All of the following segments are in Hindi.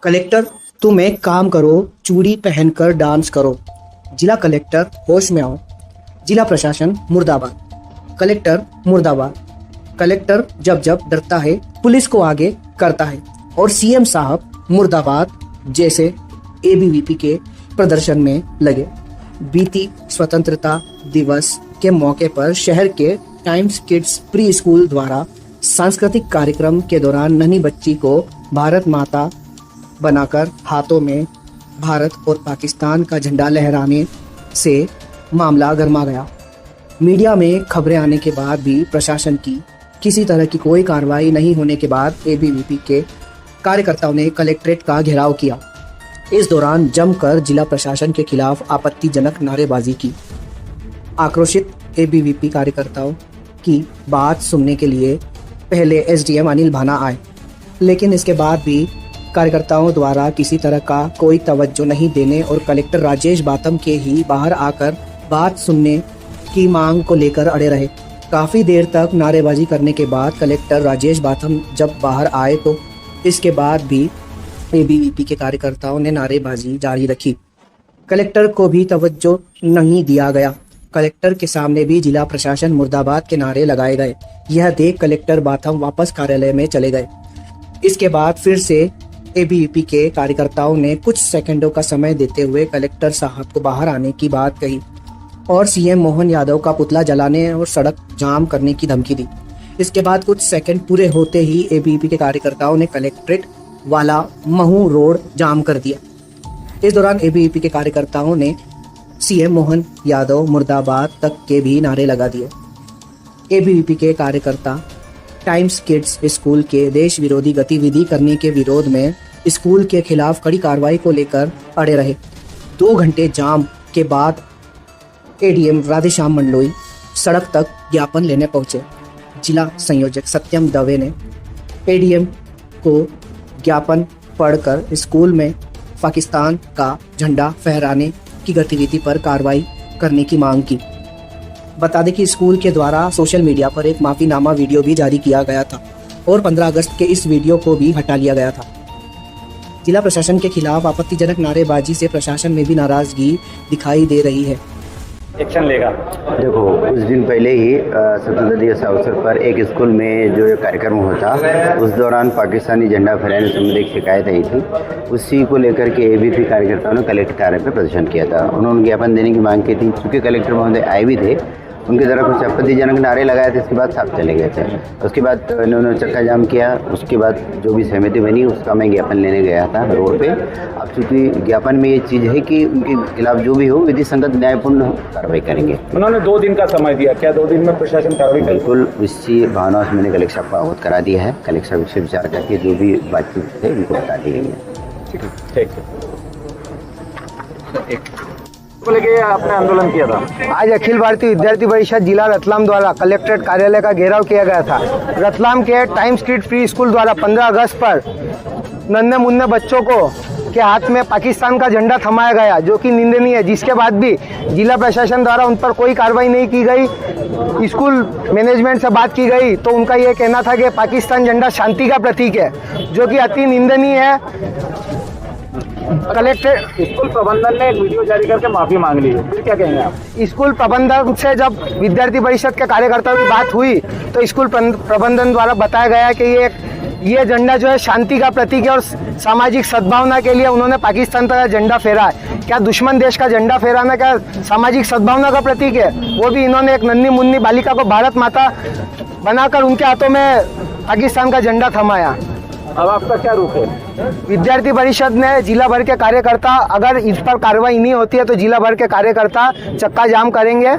कलेक्टर तुम एक काम करो, चूड़ी पहनकर डांस करो। जिला कलेक्टर होश में आओ। जिला प्रशासन मुर्दाबाद। कलेक्टर मुर्दाबाद। कलेक्टर जब जब डरता है पुलिस को आगे करता है और सीएम साहब मुर्दाबाद जैसे एबीवीपी के प्रदर्शन में लगे। बीती स्वतंत्रता दिवस के मौके पर शहर के टाइम्स किड्स प्री स्कूल द्वारा सांस्कृतिक कार्यक्रम के दौरान नन्ही बच्ची को भारत माता बनाकर हाथों में भारत और पाकिस्तान का झंडा लहराने से मामला गरमा गया। मीडिया में खबरें आने के बाद भी प्रशासन की किसी तरह की कोई कार्रवाई नहीं होने के बाद एबीवीपी के कार्यकर्ताओं ने कलेक्ट्रेट का घेराव किया। इस दौरान जमकर जिला प्रशासन के खिलाफ आपत्तिजनक नारेबाजी की। आक्रोशित एबीवीपी कार्यकर्ताओं की बात सुनने के लिए पहले एसडीएम अनिल भाना आए, लेकिन इसके बाद भी कार्यकर्ताओं द्वारा किसी तरह का कोई तवज्जो नहीं देने और कलेक्टर राजेश बाथम के ही बाहर आकर बात सुनने की मांग को लेकर अड़े रहे। काफ़ी देर तक नारेबाजी करने के बाद कलेक्टर राजेश बाथम जब बाहर आए तो इसके बाद भी एबीवीपी के कार्यकर्ताओं ने नारेबाजी जारी रखी। कलेक्टर को भी तवज्जो नहीं दिया गया। कलेक्टर के सामने भी जिला प्रशासन मुर्दाबाद के नारे लगाए गए। यह देख कलेक्टर बाथम वापस कार्यालय में चले गए। इसके बाद फिर से एबीवीपी के कार्यकर्ताओं ने कुछ सेकंडों का समय देते हुए कलेक्टर साहब को बाहर आने की बात कही और सीएम मोहन यादव का पुतला जलाने और सड़क जाम करने की धमकी दी। इसके बाद कुछ सेकंड पूरे होते ही एबीवीपी के कार्यकर्ताओं ने कलेक्ट्रेट वाला महू रोड जाम कर दिया। इस दौरान एबीवीपी के कार्यकर्ताओं ने सीएम मोहन यादव मुर्दाबाद तक के भी नारे लगा दिए। एबीवीपी के कार्यकर्ता टाइम्स किड्स स्कूल के देश विरोधी गतिविधि करने के विरोध में स्कूल के खिलाफ कड़ी कार्रवाई को लेकर अड़े रहे। 2 घंटे जाम के बाद एडीएम राधेश्याम मंडलोई सड़क तक ज्ञापन लेने पहुंचे। जिला संयोजक सत्यम दवे ने एडीएम को ज्ञापन पढ़कर स्कूल में पाकिस्तान का झंडा फहराने की गतिविधि पर कार्रवाई करने की मांग की। बता दें कि स्कूल के द्वारा सोशल मीडिया पर एक माफीनामा वीडियो भी जारी किया गया था और 15 अगस्त के इस वीडियो को भी हटा लिया गया था। जिला प्रशासन के खिलाफ आपत्तिजनक नारेबाजी से प्रशासन में भी नाराजगी दिखाई दे रही है। एक्शन लेगा। देखो, कुछ दिन पहले ही स्वतंत्रता दिवस अवसर पर एक स्कूल में जो कार्यक्रम होता उस दौरान पाकिस्तानी झंडा फहराने संबंधी एक शिकायत आई थी। उसी को लेकर के एबीवीपी कार्यकर्ताओं ने कलेक्टर कार्यालय पर प्रदर्शन किया था। उन्होंने ज्ञापन देने की मांग की थी। चूँकि कलेक्टर महोदय आए भी थे, उनकी तरह कुछ आपत्तिजनक नारे लगाए थे। इसके बाद साफ चले गए थे। उसके बाद उन्होंने चक्का जाम किया। उसके बाद जो भी सहमति बनी उसका मैं ज्ञापन लेने गया था रोड पे। अब चूँकि ज्ञापन में ये चीज़ है कि उनके खिलाफ जो भी हो विधि संगत न्यायपूर्ण कार्रवाई करेंगे। उन्होंने 2 दिन का समय दिया, क्या 2 दिन में प्रशासन कार्रवाई? बिल्कुल, इसी भावना से मैंने कलेक्टर साहब को अवगत करा दिया है। कलेक्टर साहब से विचार करके जो भी बातचीत है उनको बता दी गई है। ठीक है। को लेके आपने आंदोलन किया था? आज अखिल भारतीय विद्यार्थी परिषद जिला रतलाम द्वारा कलेक्ट्रेट कार्यालय का घेराव किया गया था। रतलाम के टाइम्स किड्स प्री स्कूल द्वारा 15 अगस्त पर नन्हे मुन्ने बच्चों को के हाथ में पाकिस्तान का झंडा थमाया गया, जो कि निंदनीय है। जिसके बाद भी जिला प्रशासन द्वारा उन पर कोई कार्रवाई नहीं की गई। स्कूल मैनेजमेंट से बात की गई तो उनका ये कहना था कि पाकिस्तान झंडा शांति का प्रतीक है, जो कि अति निंदनीय है। कलेक्टर स्कूल प्रबंधन ने एक वीडियो जारी करके माफी मांग ली है, फिर क्या कहेंगे आप? स्कूल प्रबंधन से जब विद्यार्थी परिषद के कार्यकर्ताओं की बात हुई तो स्कूल प्रबंधन द्वारा बताया गया कि ये झंडा जो है शांति का प्रतीक है और सामाजिक सद्भावना के लिए उन्होंने पाकिस्तान का झंडा फहरा है। क्या दुश्मन देश का झंडा फहराना क्या सामाजिक सद्भावना का प्रतीक है? वो भी इन्होंने एक नन्ही मुन्नी बालिका को भारत माता बनाकर उनके हाथों में पाकिस्तान का झंडा थमाया। अब आपका क्या रुख है? विद्यार्थी परिषद ने जिला भर के कार्यकर्ता, अगर इस पर कार्रवाई नहीं होती है तो जिला भर के कार्यकर्ता चक्का जाम करेंगे।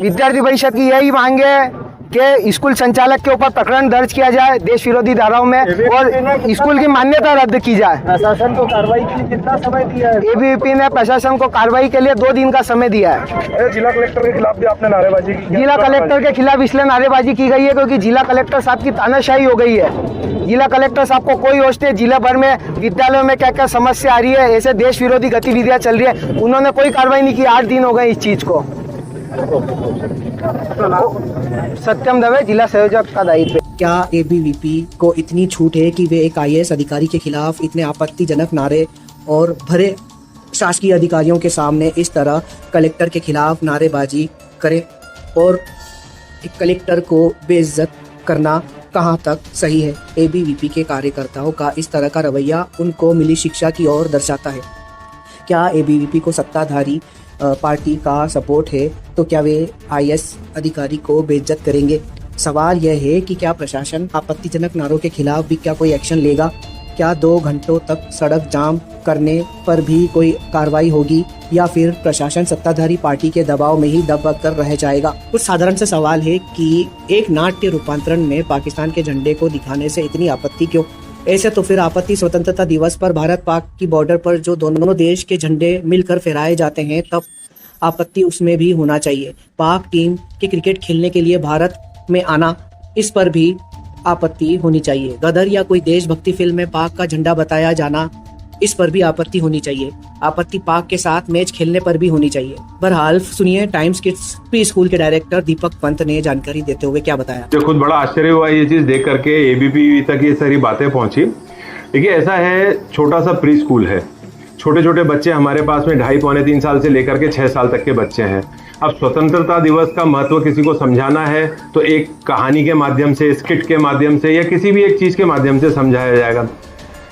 विद्यार्थी परिषद की यही मांग है कि स्कूल संचालक के ऊपर प्रकरण दर्ज किया जाए देश विरोधी धाराओं में और स्कूल की मान्यता रद्द की जाए। प्रशासन को कार्रवाई के लिए कितना समय दिया है? एबीवीपी ने प्रशासन को कार्रवाई के लिए 2 दिन का समय दिया है। जिला कलेक्टर के खिलाफ भी आपने नारेबाजी की? जिला कलेक्टर के खिलाफ इसलिए नारेबाजी की गई है क्योंकि जिला कलेक्टर साहब की तानाशाही हो गई है। जिला कलेक्टर साहब को कोई होश नहीं, जिला भर में विद्यालयों में क्या क्या समस्या आ रही है, ऐसे देश विरोधी गतिविधियां चल रही है, उन्होंने कोई कार्रवाई नहीं की। 8 दिन हो गए इस चीज को। सत्यम दवे, जिला संयोजक का दायित्व। क्या एबीवीपी को इतनी छूट है कि वे एक आईएएस अधिकारी के खिलाफ इतने आपत्तिजनक नारे और भरे शासकीय अधिकारियों के सामने इस तरह कलेक्टर के खिलाफ नारेबाजी करे और एक कलेक्टर को बेइज्जत करना कहाँ तक सही है? एबीवीपी के कार्यकर्ताओं का इस तरह का रवैया उनको मिली शिक्षा की ओर दर्शाता है। क्या एबीवीपी को सत्ताधारी पार्टी का सपोर्ट है तो क्या वे आईएएस अधिकारी को बेइज्जत करेंगे? सवाल यह है कि क्या प्रशासन आपत्तिजनक नारों के खिलाफ भी क्या कोई एक्शन लेगा? क्या 2 घंटों तक सड़क जाम करने पर भी कोई कार्रवाई होगी या फिर प्रशासन सत्ताधारी पार्टी के दबाव में ही दब कर रह जाएगा? कुछ साधारण सा सवाल है कि एक नाट्य रूपांतरण में पाकिस्तान के झंडे को दिखाने से इतनी आपत्ति क्यों? ऐसे तो फिर आपत्ति स्वतंत्रता दिवस पर भारत पाक की बॉर्डर पर जो दोनों देश के झंडे मिलकर फहराए जाते हैं तब आपत्ति उसमें भी होना चाहिए। पाक टीम के क्रिकेट खेलने के लिए भारत में आना, इस पर भी आपत्ति होनी चाहिए। गदर या कोई देशभक्ति फिल्म में पाक का झंडा बताया जाना, इस पर भी आपत्ति होनी चाहिए। आपत्ति पाक के साथ मैच खेलने पर भी होनी चाहिए। बहरहाल सुनिए टाइम्स किड्स प्री स्कूल के डायरेक्टर दीपक पंत ने जानकारी देते हुए क्या बताया। मुझे खुद बड़ा आश्चर्य हुआ ये चीज देख करके, एबीपी तक ये सारी बातें पहुंची। देखिए ऐसा है, छोटा सा प्री स्कूल है, छोटे छोटे बच्चे हमारे पास में 2.5 पौने 3 साल से लेकर के 6 साल तक के बच्चे हैं। अब स्वतंत्रता दिवस का महत्व किसी को समझाना है तो एक कहानी के माध्यम से, स्किट के माध्यम से या किसी भी एक चीज के माध्यम से समझाया जाएगा।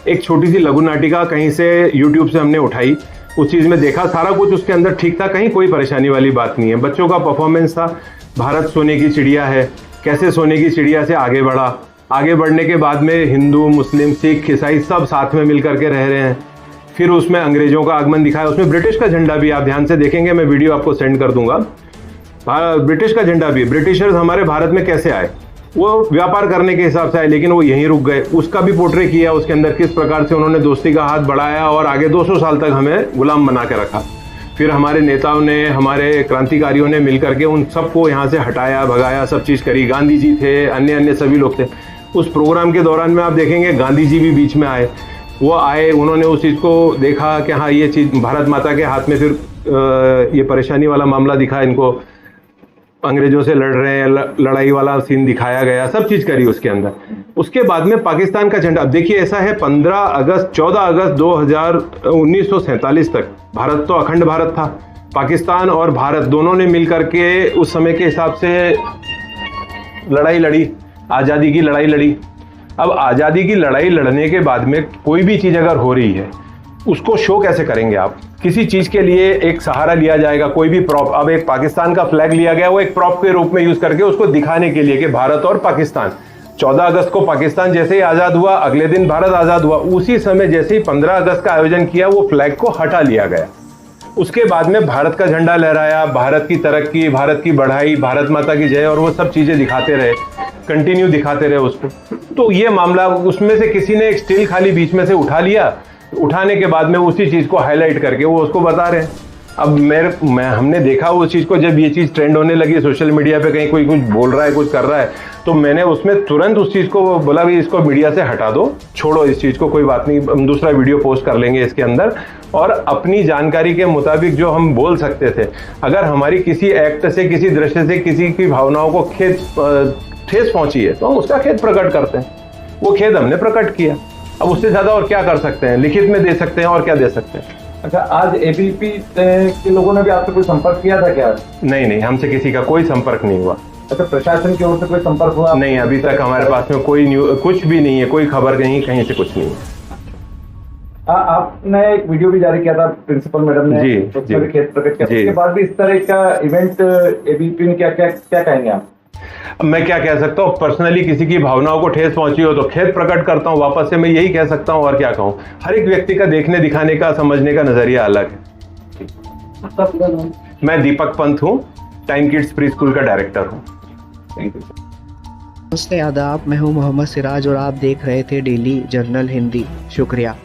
एक छोटी सी लघु नाटिका कहीं से यूट्यूब से हमने उठाई, उस चीज में देखा, सारा कुछ उसके अंदर ठीक था, कहीं कोई परेशानी वाली बात नहीं है। बच्चों का परफॉर्मेंस था, भारत सोने की चिड़िया है, कैसे सोने की चिड़िया से आगे बढ़ा, आगे बढ़ने के बाद में हिंदू, मुस्लिम, सिख, ईसाई सब साथ में मिल करके रह रहे हैं। फिर उसमें अंग्रेजों का आगमन दिखाया, उसमें ब्रिटिश का झंडा भी, आप ध्यान से देखेंगे, मैं वीडियो आपको सेंड कर दूंगा। ब्रिटिश का झंडा भी, ब्रिटिशर्स हमारे भारत में कैसे आए, वो व्यापार करने के हिसाब से आए लेकिन वो यहीं रुक गए, उसका भी पोर्ट्रे किया उसके अंदर, किस प्रकार से उन्होंने दोस्ती का हाथ बढ़ाया और आगे 200 साल तक हमें गुलाम बना के रखा। फिर हमारे नेताओं ने, हमारे क्रांतिकारियों ने मिल करके उन सबको यहाँ से हटाया, भगाया, सब चीज़ करी। गांधी जी थे, अन्य सभी लोग थे। उस प्रोग्राम के दौरान में आप देखेंगे गांधी जी भी बीच में आए, वो आए, उन्होंने उस चीज़ को देखा कि हाँ ये चीज़ भारत माता के हाथ में, फिर ये परेशानी वाला मामला दिखा, इनको अंग्रेजों से लड़ रहे हैं, लड़ाई वाला सीन दिखाया गया, सब चीज़ करी उसके अंदर। उसके बाद में पाकिस्तान का झंडा, अब देखिए ऐसा है 14 अगस्त 1947 तक भारत तो अखंड भारत था। पाकिस्तान और भारत दोनों ने मिल करके उस समय के हिसाब से लड़ाई लड़ी, आज़ादी की लड़ाई लड़ी। अब आज़ादी की लड़ाई लड़ने के बाद में कोई भी चीज़ अगर हो रही है उसको शो कैसे करेंगे आप? किसी चीज़ के लिए एक सहारा लिया जाएगा, कोई भी प्रॉप, अब एक पाकिस्तान का फ्लैग लिया गया, वो एक प्रॉप के रूप में यूज़ करके उसको दिखाने के लिए कि भारत और पाकिस्तान। 14 अगस्त को पाकिस्तान जैसे ही आज़ाद हुआ, अगले दिन भारत आज़ाद हुआ। उसी समय जैसे ही 15 अगस्त का आयोजन किया, वो फ्लैग को हटा लिया गया। उसके बाद में भारत का झंडा लहराया, भारत की तरक्की, भारत की बढ़ाई, भारत माता की जय, और वो सब चीज़ें दिखाते रहे, कंटिन्यू दिखाते रहे उसको। तो ये मामला, उसमें से किसी ने एक स्टिल खाली बीच में से उठा लिया, उठाने के बाद में उसी चीज़ को हाईलाइट करके वो उसको बता रहे हैं। अब हमने देखा उस चीज़ को, जब ये चीज़ ट्रेंड होने लगी सोशल मीडिया पे, कहीं कोई कुछ बोल रहा है, कुछ कर रहा है, तो मैंने उसमें तुरंत उस चीज़ को बोला भी इसको मीडिया से हटा दो, छोड़ो इस चीज़ को, कोई बात नहीं, हम दूसरा वीडियो पोस्ट कर लेंगे इसके अंदर। और अपनी जानकारी के मुताबिक जो हम बोल सकते थे, अगर हमारी किसी एक्ट से, किसी दृश्य से किसी की भावनाओं को ठेस पहुंची है तो हम उसका खेद प्रकट करते हैं। वो खेद हमने प्रकट किया। अब उससे ज़्यादा और क्या कर सकते हैं? लिखित में दे सकते हैं और क्या दे सकते हैं? अच्छा, आज एबीपी के लोगों ने भी आपसे कोई संपर्क किया था क्या? नहीं, हमसे किसी का कोई संपर्क नहीं हुआ। अच्छा, प्रशासन की ओर से कोई संपर्क हुआ? नहीं, अभी तक हमारे पास में कोई कुछ भी नहीं है, कोई खबर नहीं, कहीं से कुछ नहीं है। आपने एक वीडियो भी जारी किया था प्रिंसिपल मैडम ने, उसमें भी खेद प्रकट किया, उसके बाद भी इस तरह का इवेंट एबीपी ने क्या कहेंगे आप? मैं क्या कह सकता हूँ, पर्सनली किसी की भावनाओं को ठेस पहुंची हो तो खेद प्रकट करता हूँ, वापस से मैं यही कह सकता हूँ, और क्या कहूँ। हर एक व्यक्ति का देखने, दिखाने का, समझने का नजरिया अलग है। मैं दीपक पंत हूँ, टाइम किड्स प्री स्कूल का डायरेक्टर हूँ। Thank you. नमस्ते आदाब, मैं हूं मोहम्मद सिराज और आप देख रहे थे डेली जर्नल हिंदी। शुक्रिया।